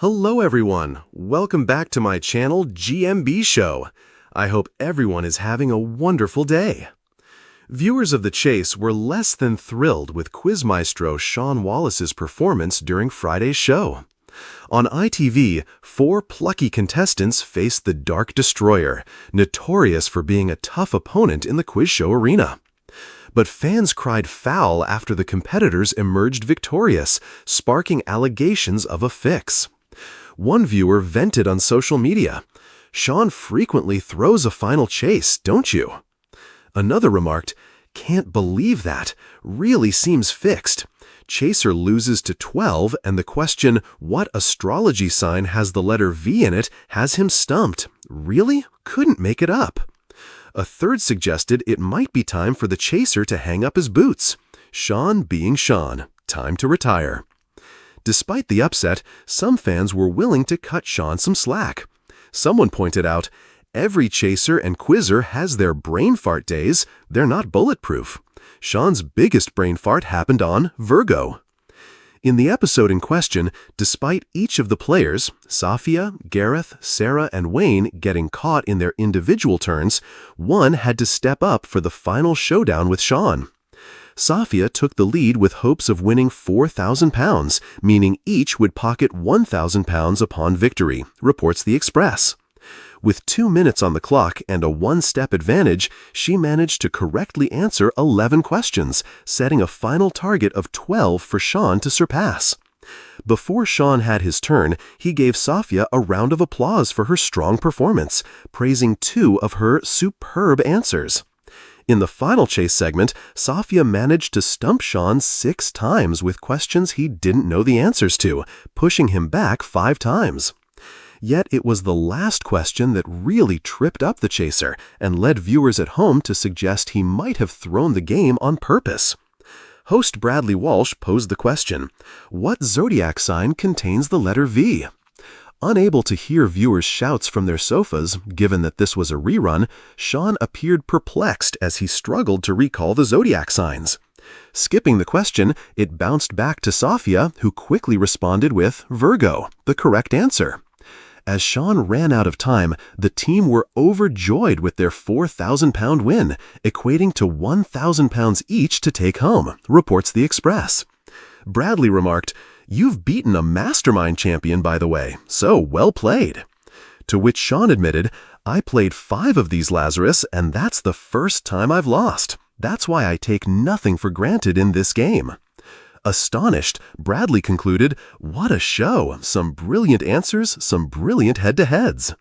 Hello everyone, welcome back to my channel GMB SHOW. I hope everyone is having a wonderful day. Viewers of The Chase were less than thrilled with quiz maestro Shaun Wallace's performance during Friday's show. On ITV, 4 plucky contestants faced the Dark Destroyer, notorious for being a tough opponent in the quiz show arena. But fans cried foul after the competitors emerged victorious, sparking allegations of a fix. One viewer vented on social media, "Shaun frequently throws a final chase, don't you?" Another remarked, "Can't believe that. Really seems fixed. Chaser loses to 12 and the question, what astrology sign has the letter V in it, has him stumped. Really? Couldn't make it up." A third suggested it might be time for the chaser to hang up his boots. Shaun being Shaun, time to retire. Despite the upset, some fans were willing to cut Shaun some slack. Someone pointed out, "Every chaser and quizzer has their brain fart days. They're not bulletproof. Shaun's biggest brain fart happened on Virgo." In the episode in question, despite each of the players, Safia, Gareth, Sarah, and Wayne, getting caught in their individual turns, one had to step up for the final showdown with Shaun. Safia took the lead with hopes of winning £4,000, meaning each would pocket £1,000 upon victory, reports The Express. With 2 minutes on the clock and a one-step advantage, she managed to correctly answer 11 questions, setting a final target of 12 for Shaun to surpass. Before Shaun had his turn, he gave Safia a round of applause for her strong performance, praising 2 of her superb answers. In the final chase segment, Safia managed to stump Shaun 6 times with questions he didn't know the answers to, pushing him back 5 times. Yet it was the last question that really tripped up the chaser and led viewers at home to suggest he might have thrown the game on purpose. Host Bradley Walsh posed the question, "What zodiac sign contains the letter V?" Unable to hear viewers' shouts from their sofas, given that this was a rerun, Shaun appeared perplexed as he struggled to recall the zodiac signs. Skipping the question, it bounced back to Safia, who quickly responded with Virgo, the correct answer. As Shaun ran out of time, the team were overjoyed with their £4,000 win, equating to £1,000 each to take home, reports The Express. Bradley remarked, "You've beaten a mastermind champion, by the way, so well played." To which Shaun admitted, "I played 5 of these Lazarus, and that's the first time I've lost. That's why I take nothing for granted in this game." Astonished, Bradley concluded, "What a show! Some brilliant answers, some brilliant head-to-heads."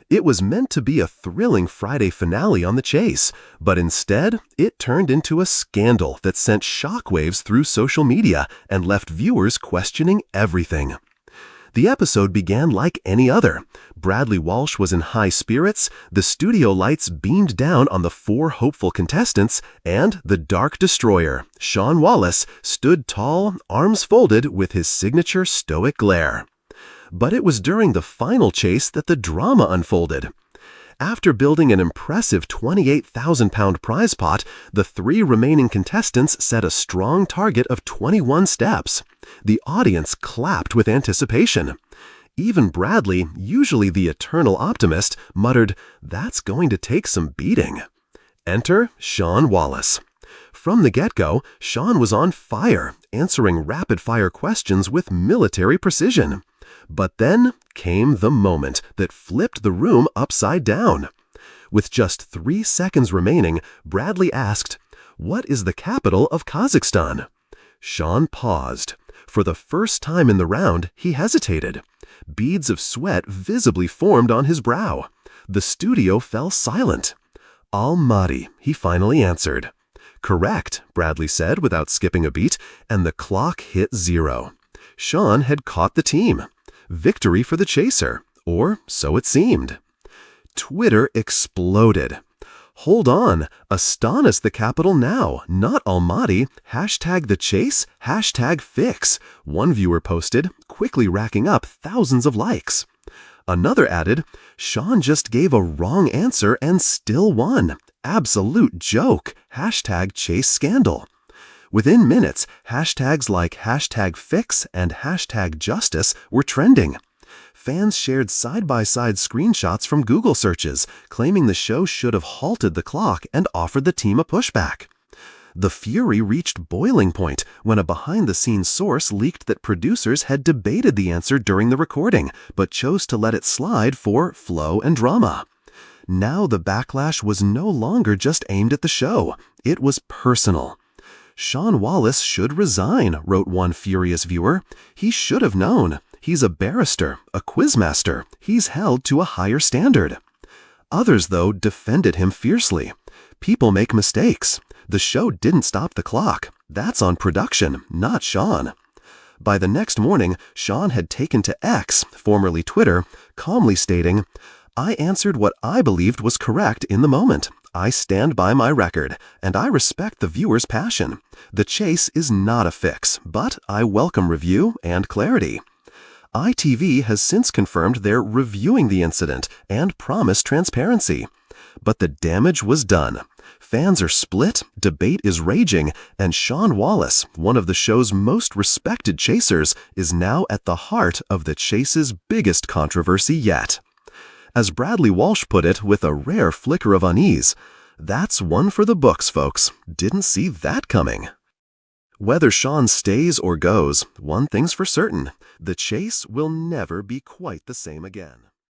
It was meant to be a thrilling Friday finale on The Chase, but instead, it turned into a scandal that sent shockwaves through social media and left viewers questioning everything. The episode began like any other. Bradley Walsh was in high spirits, the studio lights beamed down on the 4 hopeful contestants, and the Dark Destroyer, Shaun Wallace, stood tall, arms folded, with his signature stoic glare. But it was during the final chase that the drama unfolded. After building an impressive £28,000 prize pot, the 3 remaining contestants set a strong target of 21 steps. The audience clapped with anticipation. Even Bradley, usually the eternal optimist, muttered, "That's going to take some beating." Enter Shaun Wallace. From the get-go, Shaun was on fire, answering rapid-fire questions with military precision. But then came the moment that flipped the room upside down. With just 3 seconds remaining, Bradley asked, "What is the capital of Kazakhstan?" Shaun paused. For the first time in the round, he hesitated. Beads of sweat visibly formed on his brow. The studio fell silent. "Almaty," he finally answered. "Correct," Bradley said without skipping a beat, and the clock hit 0. Shaun had caught the team. Victory for the chaser, or so it seemed. Twitter exploded. "Hold on, Astana is the capital now, not Almaty. Hashtag the chase, hashtag fix," one viewer posted, quickly racking up thousands of likes. Another added, "Shaun just gave a wrong answer and still won. Absolute joke, hashtag chase scandal." Within minutes, hashtags like #fix and #justice were trending. Fans shared side-by-side screenshots from Google searches, claiming the show should have halted the clock and offered the team a pushback. The fury reached boiling point when a behind-the-scenes source leaked that producers had debated the answer during the recording, but chose to let it slide for flow and drama. Now the backlash was no longer just aimed at the show. It was personal. "Shaun Wallace should resign," wrote one furious viewer. "He should have known. He's a barrister, a quizmaster. He's held to a higher standard." Others, though, defended him fiercely. "People make mistakes. The show didn't stop the clock. That's on production, not Shaun." By the next morning, Shaun had taken to X, formerly Twitter, calmly stating, "I answered what I believed was correct in the moment. I stand by my record, and I respect the viewer's passion. The chase is not a fix, but I welcome review and clarity." ITV has since confirmed they're reviewing the incident and promised transparency. But the damage was done. Fans are split, debate is raging, and Shaun Wallace, one of the show's most respected chasers, is now at the heart of the chase's biggest controversy yet. As Bradley Walsh put it with a rare flicker of unease, "That's one for the books, folks. Didn't see that coming." Whether Shaun stays or goes, one thing's for certain: the chase will never be quite the same again.